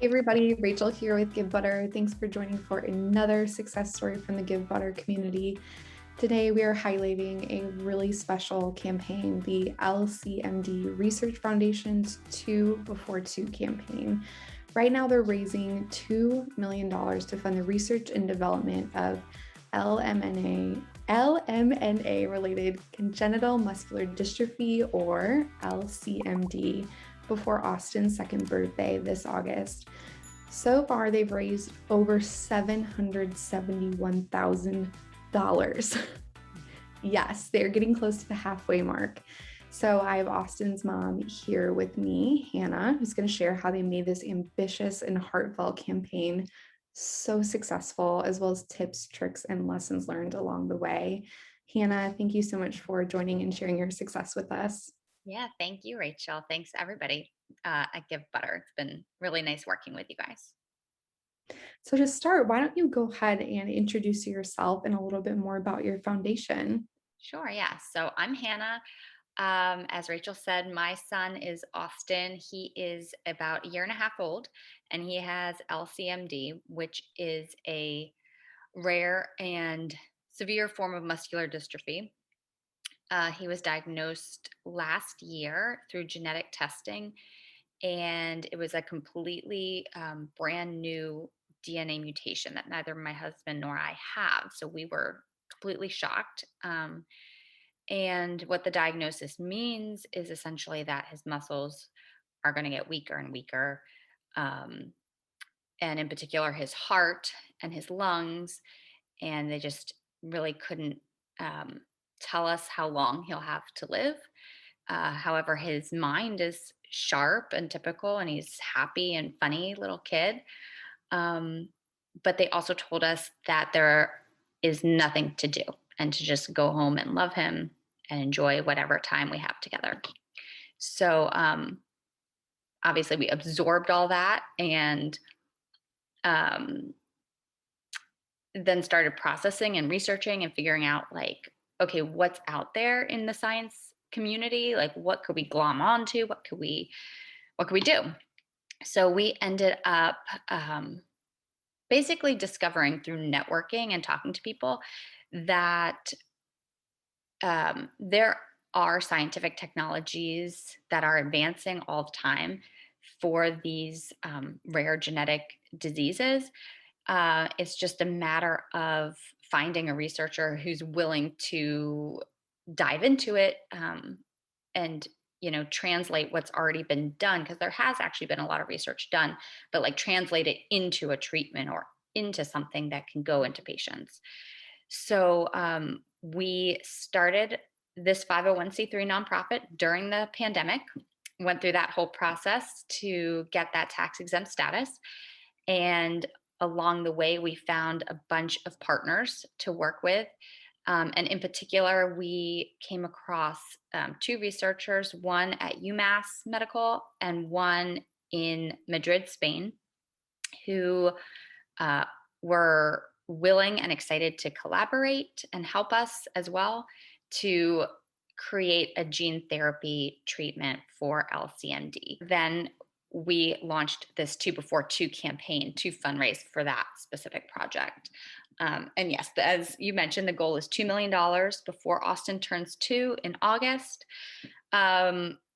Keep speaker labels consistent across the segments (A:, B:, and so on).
A: Everybody, Rachel here with Givebutter. Thanks for joining for another success story from the Givebutter community. Today we are highlighting a really special campaign, the L-CMD Research Foundation's 2 Before 2 campaign. Right now they're raising $2 million to fund the research and development of LMNA-related congenital muscular dystrophy, or L-CMD, before Austin's second birthday this August. So far, they've raised over $771,000. Yes, they're getting close to the halfway mark. So I have Austin's mom here with me, Hannah, who's going to share how they made this ambitious and heartfelt campaign so successful, as well as tips, tricks, and lessons learned along the way. Hannah, thank you so much for joining and sharing your success with us.
B: Yeah, thank you, Rachel. Thanks, everybody at Givebutter. It's been really nice working with you guys.
A: So to start, why don't you go ahead and introduce yourself and a little bit more about your foundation?
B: Sure, yeah. So I'm Hannah. As Rachel said, my son is Austin. He is about a year and a half old, and he has LCMD, which is a rare and severe form of muscular dystrophy. He was diagnosed last year through genetic testing, and it was a completely brand new DNA mutation that neither my husband nor I have. So we were completely shocked. And what the diagnosis means is essentially that his muscles are going to get weaker and weaker. Um, and in particular, his heart and his lungs. And they just really couldn't tell us how long he'll have to live. However, his mind is sharp and typical, and he's happy and funny little kid. Um, but they also told us that there is nothing to do and to just go home and love him and enjoy whatever time we have together. So obviously, we absorbed all that and um, then started processing and researching and figuring out, like, okay, what's out there in the science community? Like, what could we glom onto? What could we do? So we ended up basically discovering through networking and talking to people that there are scientific technologies that are advancing all the time for these rare genetic diseases. It's just a matter of finding a researcher who's willing to dive into it and translate what's already been done, because there has actually been a lot of research done, but like translate it into a treatment or into something that can go into patients. So we started this 501c3 nonprofit during the pandemic, went through that whole process to get that tax exempt status. And along the way, we found a bunch of partners to work with. And in particular, we came across two researchers, one at UMass Medical and one in Madrid, Spain, who were willing and excited to collaborate and help us as well to create a gene therapy treatment for LCMD. Then we launched this 2 Before 2 campaign to fundraise for that specific project. And yes, as you mentioned, the goal is $2 million before Austin turns 2 in August.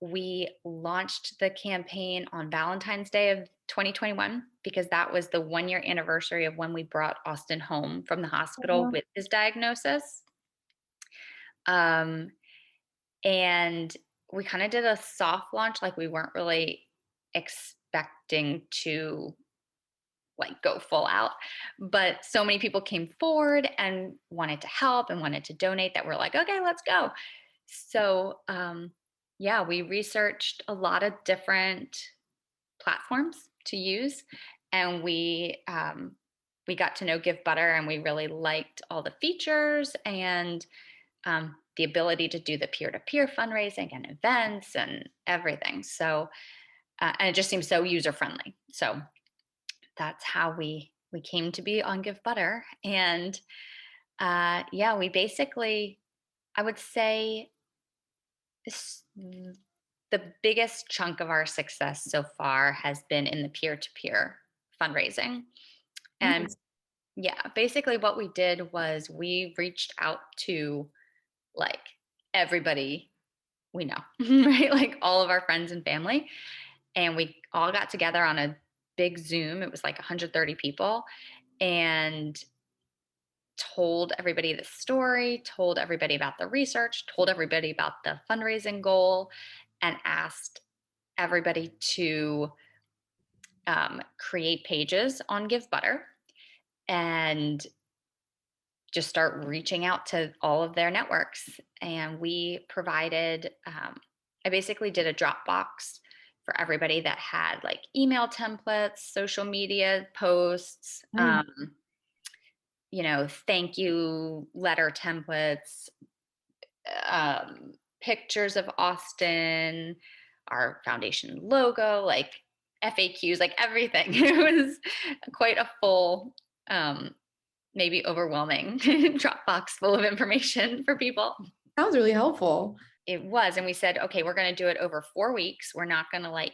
B: We launched the campaign on Valentine's Day of 2021 because that was the 1-year anniversary of when we brought Austin home from the hospital with his diagnosis. And we kind of did a soft launch, like we weren't really expecting to like go full out, but so many people came forward and wanted to help and wanted to donate that we're like, okay, let's go. So yeah, we researched a lot of different platforms to use, and we got to know Givebutter, and we really liked all the features and the ability to do the peer-to-peer fundraising and events and everything. So and it just seems so user friendly. So that's how we came to be on Givebutter. And yeah, we basically, I would say, The biggest chunk of our success so far has been in the peer-to-peer fundraising. And
A: Nice.
B: yeah, basically what we did was we reached out to like everybody we know, right? Like all of our friends and family. And we all got together on a big Zoom. It was like 130 people and told everybody the story, told everybody about the research, told everybody about the fundraising goal, and asked everybody to create pages on Givebutter and just start reaching out to all of their networks. And we provided, I basically did a Dropbox for everybody that had like email templates, social media posts,
A: Nice.
B: thank you letter templates, pictures of Austin, our foundation logo, like FAQs, like everything. It was quite a full, um, maybe overwhelming Dropbox full of information for people.
A: Sounds really helpful.
B: It was. And we said, okay, we're going to do it over 4 weeks. We're not going to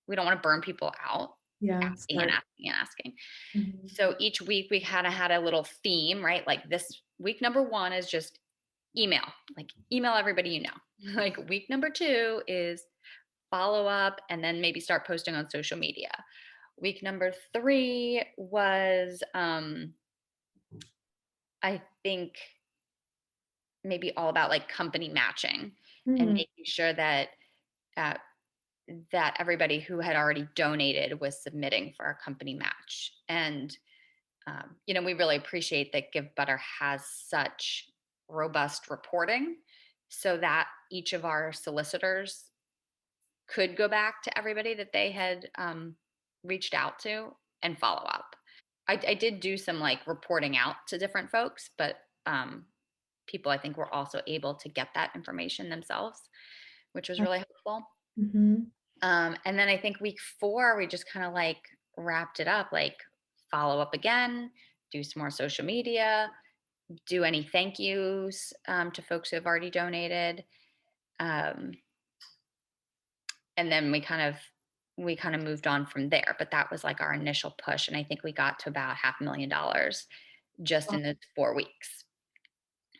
B: we don't want to burn people out
A: Yeah,
B: asking and
A: smart.
B: asking and asking.
A: Mhm.
B: So each week we kind of had a little theme, right? Like this week number one is just email, like email everybody you know. Like week number two is follow up and then maybe start posting on social media. Week number three was, I think, maybe all about like company matching and
A: Mhm.
B: making sure that uh, that everybody who had already donated was submitting for our company match. And we really appreciate that Givebutter has such robust reporting so that each of our solicitors could go back to everybody that they had reached out to and follow up. I did do some like reporting out to different folks, but people I think were also able to get that information themselves, which was really helpful.
A: Mhm.
B: And then I think week four, we just kind of like wrapped it up, like follow up again, do some more social media, do any thank yous to folks who have already donated. Um, and then we kind of moved on from there. But that was like our initial push. And I think we got to about $500,000 just in those 4 weeks.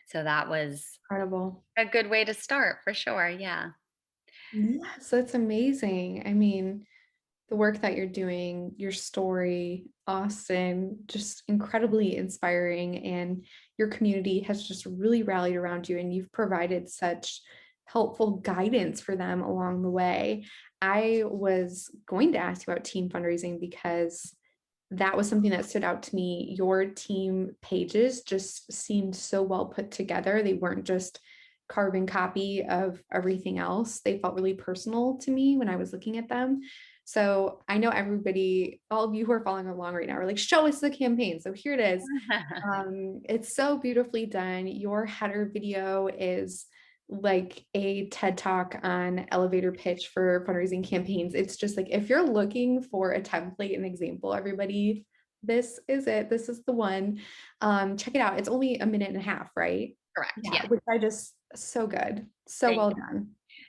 B: So that was
A: Incredible.
B: a good way to start for sure. Yeah.
A: Yes, that's amazing. I mean, the work that you're doing, your story, Austin, just incredibly inspiring. And your community has just really rallied around you, and you've provided such helpful guidance for them along the way. I was going to ask you about team fundraising because that was something that stood out to me. Your team pages just seemed so well put together. They weren't just carbon copy of everything else. They felt really personal to me when I was looking at them. So I know everybody, all of you who are following along right now, are like, show us the campaign. So here it is. It's so beautifully done. Your header video is like a TED talk on elevator pitch for fundraising campaigns. It's just like, if you're looking for a template, an example, everybody, this is it. This is the one. Check it out. It's only a minute and a half, right?
B: Correct.
A: Yeah,
B: Yes.
A: which I just so good. So
B: Thank
A: well
B: you.
A: done.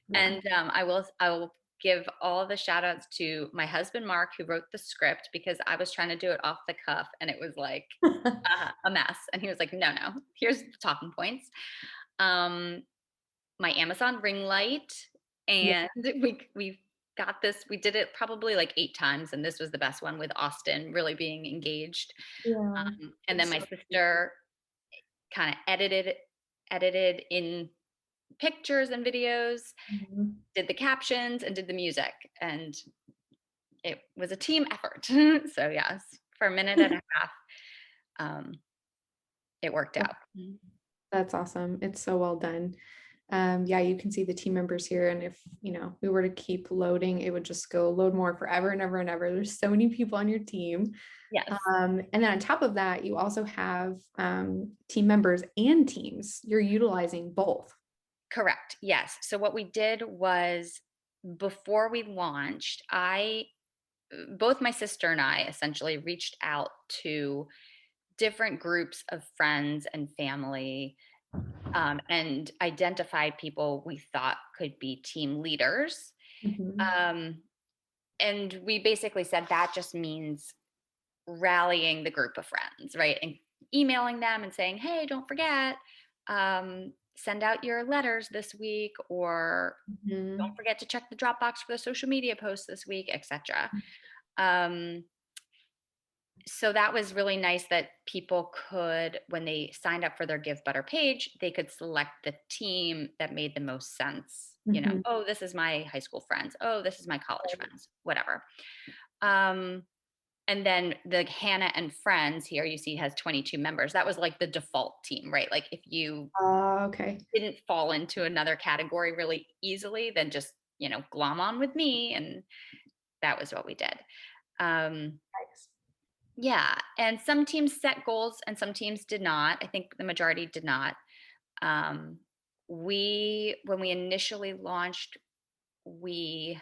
A: Yeah.
B: And I will give all the shout outs to my husband, Mark, who wrote the script because I was trying to do it off the cuff and it was like a mess. And he was like, no, no, here's the talking points. Um, my Amazon ring light.
A: Yeah.
B: And we got this, we did it probably like 8 times. And this was the best one with Austin really being engaged.
A: Yeah.
B: And then
A: It's
B: my
A: so
B: sister kind of edited in pictures and videos,
A: Mhm.
B: did the captions and did the music. And it was a team effort. So yes, for a minute and a half, um, it worked out.
A: That's awesome. It's so well done. Yeah, you can see the team members here. And if, we were to keep loading, it would just go load more forever and ever and ever. There's so many people on your team.
B: Yes,
A: And then on top of that, you also have team members and teams. You're utilizing both.
B: correct. Yes. So what we did was before we launched, both my sister and I essentially reached out to different groups of friends and family and identified people we thought could be team leaders.
A: Mhm.
B: Um, and we basically said that just means rallying the group of friends, right? And emailing them and saying, hey, don't forget, send out your letters this week, or don't
A: Mhm.
B: forget to check the Dropbox for the social media posts this week, etc. Um, so that was really nice that people could, when they signed up for their Givebutter page, they could select the team that made the most sense.
A: Mhm.
B: Oh, this is my high school friends. Oh, this is my college friends, whatever. Um, and then the Hannah and Friends here you see has 22 members. That was like the default team, right? Like if you
A: Okay.
B: didn't fall into another category really easily, then just, glom on with me. And that was what we did. Um,
A: Nice.
B: yeah. And some teams set goals and some teams did not. I think the majority did not. Um, when we initially launched, we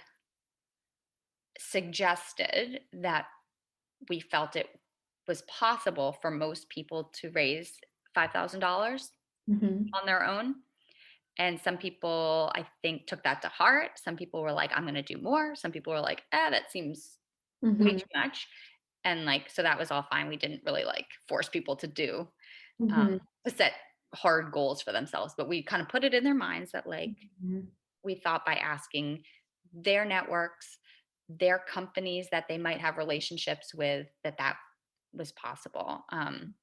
B: suggested that we felt it was possible for most people to raise $5,000
A: Mhm.
B: on their own. And some people, I think, took that to heart. Some people were like, I'm going to do more. Some people were like, that seems way
A: Mhm.
B: too much. And like, so that was all fine. We didn't really like force people um,
A: Mhm.
B: to set hard goals for themselves, but we kind of put it in their minds that like,
A: Mhm.
B: we thought by asking their networks, their companies that they might have relationships with, that was possible.
A: Mhm.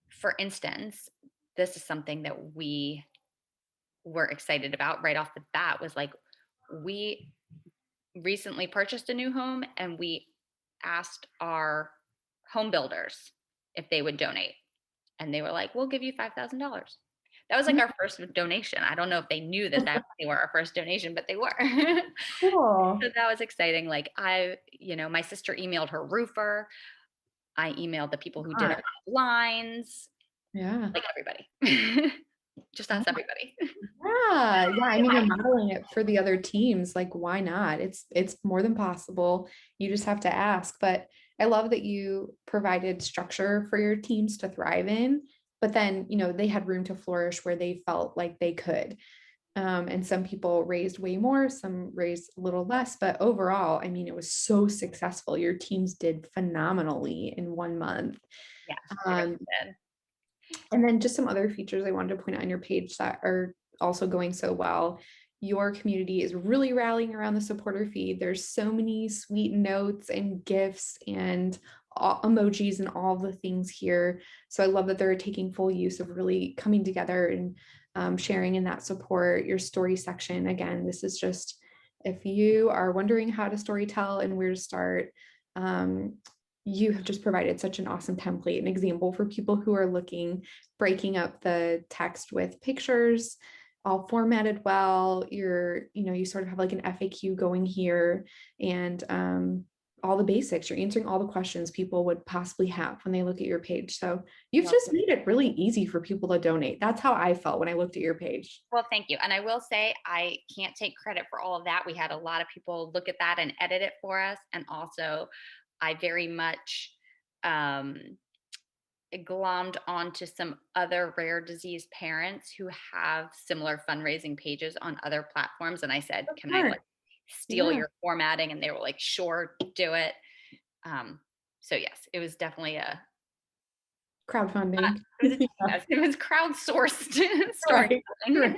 B: For instance, this is something that we were excited about right off the bat was like, we recently purchased a new home and we asked our home builders if they would donate. And they were like, we'll give you $5,000. That was like
A: Mm,
B: our first donation. I don't know if they knew that they were our first donation, but they were. So
A: cool.
B: that was exciting. Like my sister emailed her roofer. I emailed the people who did
A: Smart.
B: our blinds,
A: Yeah.
B: like everybody. Just
A: Oh,
B: ask everybody.
A: yeah. Yeah. I mean, you're modeling it for the other teams. Like, why not? It's more than possible. You just have to ask. But I love that you provided structure for your teams to thrive in, but then, they had room to flourish where they felt like they could. And some people raised way more, some raised a little less, but overall, I mean, it was so successful. Your teams did phenomenally in 1 month.
B: Yeah, they really
A: Um,
B: did.
A: and then just some other features I wanted to point out on your page that are also going so well. Your community is really rallying around the supporter feed. There's so many sweet notes and gifts and emojis and all the things here. So I love that they're taking full use of really coming together and sharing in that support. Your story section, again, this is just if you are wondering how to story tell and where to start, um, you have just provided such an awesome template, an example for people who are looking, breaking up the text with pictures, all formatted well. You sort of have like an FAQ going here and all the basics. You're answering all the questions people would possibly have when they look at your page. So you've
B: Well,
A: just made it really easy for people to donate. That's how I felt when I looked at your page.
B: well, thank you. And I will say, I can't take credit for all of that. We had a lot of people look at that and edit it for us. And also, I very much um, glommed onto some other rare disease parents who have similar fundraising pages on other platforms. And I said, can I like
A: Smart.
B: steal
A: Yeah.
B: your formatting? And they were like, sure, do it. Um, so yes, it was definitely
A: Crowdfunding.
B: yes, it was crowdsourced
A: Right.
B: storytelling.
A: Right.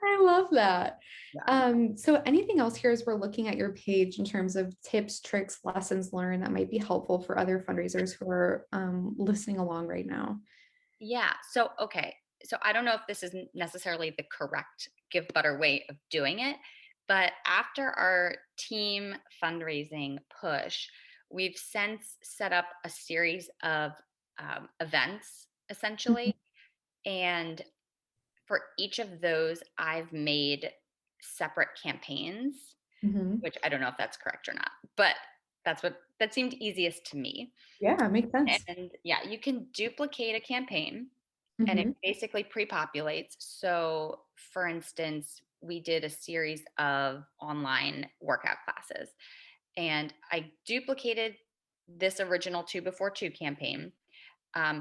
A: I love that.
B: Yeah.
A: So anything else here as we're looking at your page in terms of tips, tricks, lessons learned that might be helpful for other fundraisers who are listening along right now?
B: Yeah. So, okay. So I don't know if this is necessarily the correct Give Butter way of doing it, but after our team fundraising push, we've since set up a series of events essentially. And for each of those, I've made separate campaigns,
A: Mhm.
B: which I don't know if that's correct or not, but that seemed easiest to me.
A: Yeah, makes sense.
B: And yeah, you can duplicate a campaign and it
A: Mhm.
B: basically pre-populates. So, for instance, we did a series of online workout classes, and I duplicated this original two before two campaign.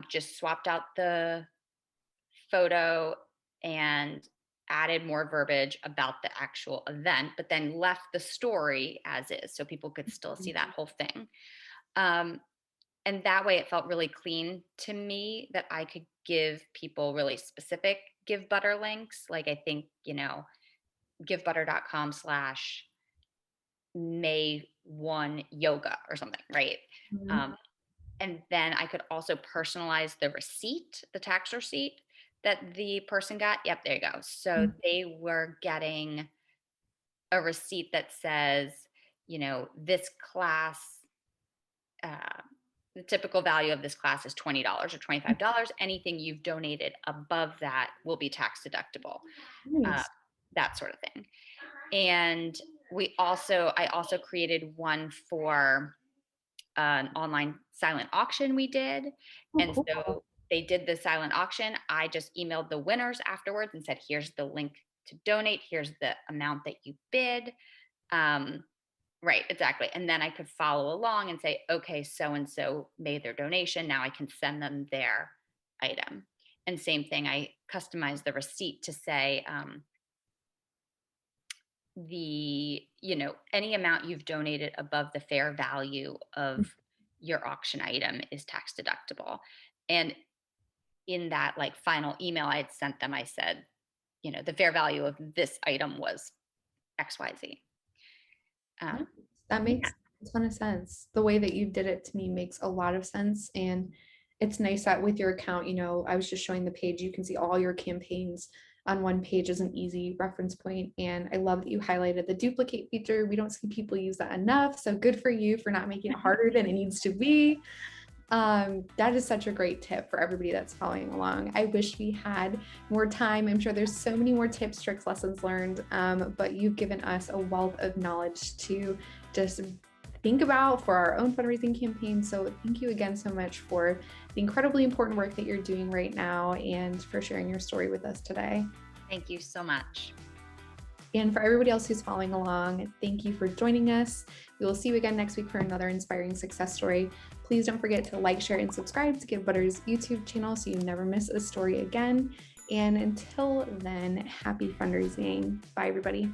B: Just swapped out the photo and added more verbiage about the actual event, but then left the story as is so people could still see that whole thing. Um, and that way it felt really clean to me that I could give people really specific Givebutter links. Like I think, givebutter.com/May 1 yoga or something, right?
A: Mhm.
B: Um, and then I could also personalize the receipt, the tax receipt that the person got. Yep, there you go. So they were getting a receipt that says, this class, uh, the typical value of this class is $20 or $25. Anything you've donated above that will be tax deductible, uh,
A: Nice.
B: that sort of thing. And I also created one for an online silent auction we did.
A: Oh,
B: And
A: cool.
B: so they did the silent auction. I just emailed the winners afterwards and said, here's the link to donate. Here's the amount that you bid. Um, right, exactly. And then I could follow along and say, okay, so and so made their donation. Now I can send them their item. And same thing, I customized the receipt to say, any amount you've donated above the fair value of your auction item is tax deductible. And in that like final email I had sent them, I said, the fair value of this item was XYZ.
A: Nice.
B: um,
A: That
B: yeah.
A: makes a ton of sense. The way that you did it to me makes a lot of sense. And it's nice that with your account, I was just showing the page, you can see all your campaigns on one page as an easy reference point. And I love that you highlighted the duplicate feature. We don't see people use that enough. So good for you for not making it harder than it needs to be. That is such a great tip for everybody that's following along. I wish we had more time. I'm sure there's so many more tips, tricks, lessons learned, but you've given us a wealth of knowledge to just think about for our own fundraising campaign. So thank you again so much for the incredibly important work that you're doing right now and for sharing your story with us today.
B: Thank you so much.
A: And for everybody else who's following along, thank you for joining us. We will see you again next week for another inspiring success story. Please don't forget to like, share, and subscribe to Givebutter's YouTube channel so you never miss a story again. And until then, happy fundraising. Bye, everybody.